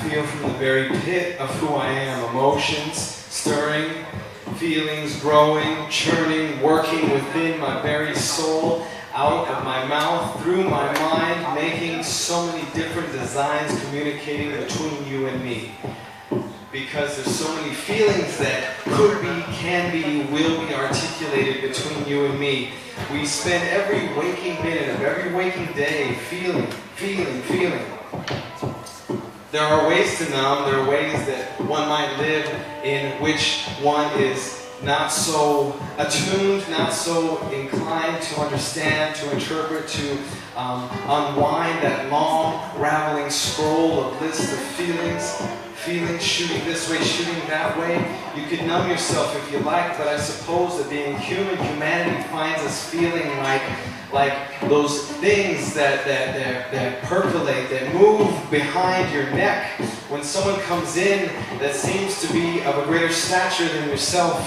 feel from the very pit of who I am, emotions stirring, feelings growing, churning, working within my very soul, out of my mouth, through my mind, making so many different designs communicating between you and me. Because there's so many feelings that could be, can be, will be articulated between you and me. We spend every waking minute of every waking day feeling. There are ways to numb, there are ways that one might live in which one is not so attuned, not so inclined to understand, to interpret, to unwind that long, raveling scroll of list of feelings shooting this way, shooting that way. You could numb yourself if you like, but I suppose that being human, humanity finds us feeling like those things that percolate, that move behind your neck. When someone comes in that seems to be of a greater stature than yourself,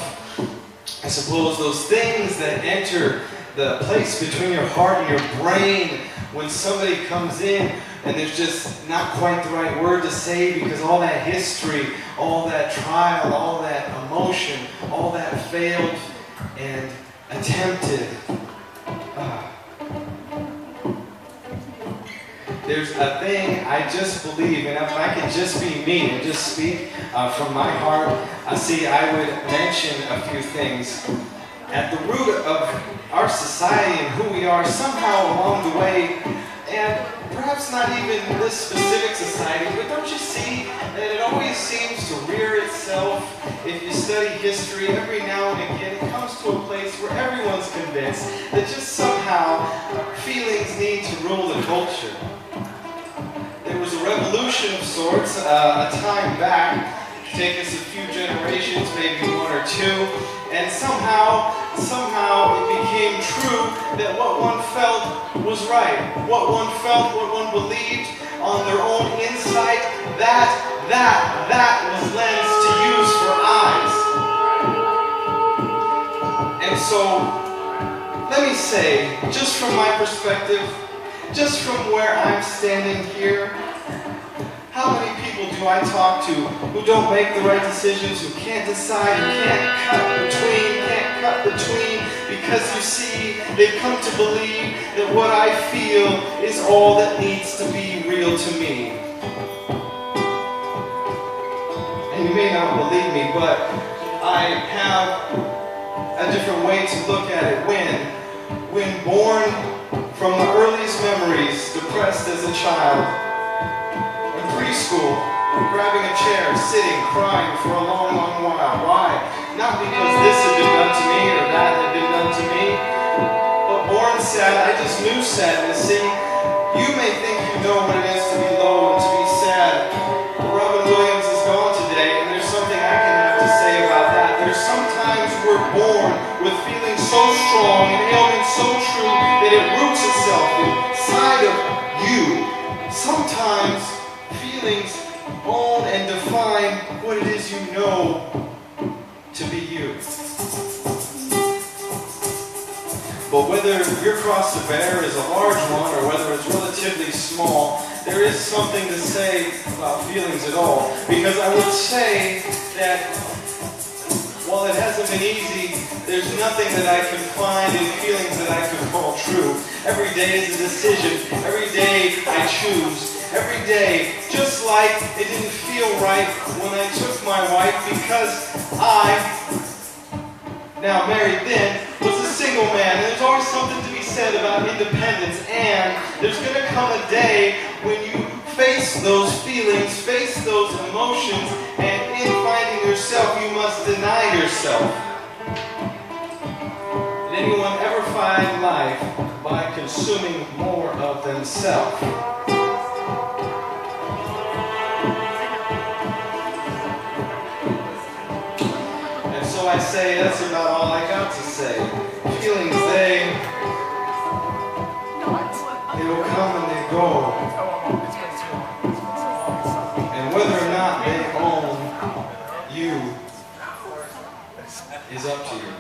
I suppose those things that enter the place between your heart and your brain, when somebody comes in and there's just not quite the right word to say because all that history, all that trial, all that emotion, all that failed and attempted. There's a thing I just believe, and if I could just be me and just speak from my heart, I would mention a few things. At the root of our society and who we are, somehow along the way, and perhaps not even this specific society, but don't you see that it always seems to rear itself, if you study history, every now and again it comes to a place where everyone's convinced that just somehow feelings need to rule the culture. There was a revolution of sorts a time back, take us a few generations, maybe one or two, and somehow it became true that what one felt was right. What one felt, what one believed on their own insight, that was lens to use for eyes. And so, let me say, just from my perspective, just from where I'm standing here, how many people do I talk to who don't make the right decisions, who can't decide, who can't cut between, because you see, they've come to believe that what I feel is all that needs to be real to me. And you may not believe me, but I have a different way to look at it. When born from the earliest memories, depressed as a child, preschool, grabbing a chair, sitting, crying for a long, long while. Why? Not because this had been done to me or that had been done to me, but born sad, I just knew sadness. See, you may think you know what it is to be low and to be sad. Robin Williams is gone today, and there's something I can have to say about that. There's sometimes we're born with feelings so strong and ailments so true that it roots itself inside of you. Sometimes feelings own and define what it is you know to be you. But whether your cross to bear is a large one or whether it's relatively small, there is something to say about feelings at all. Because I would say that while it hasn't been easy, there's nothing that I can find in feelings that I can call true. Every day is a decision. Every day I choose. Every day, just like it didn't feel right when I took my wife because I, now married then, was a single man. And there's always something to be said about independence. And there's going to come a day when you face those feelings, face those emotions, and in finding yourself, you must deny yourself. Did anyone ever find life by consuming more of themselves? So I say that's about all I got to say. Feelings, they will come and they go. And whether or not they own you is up to you.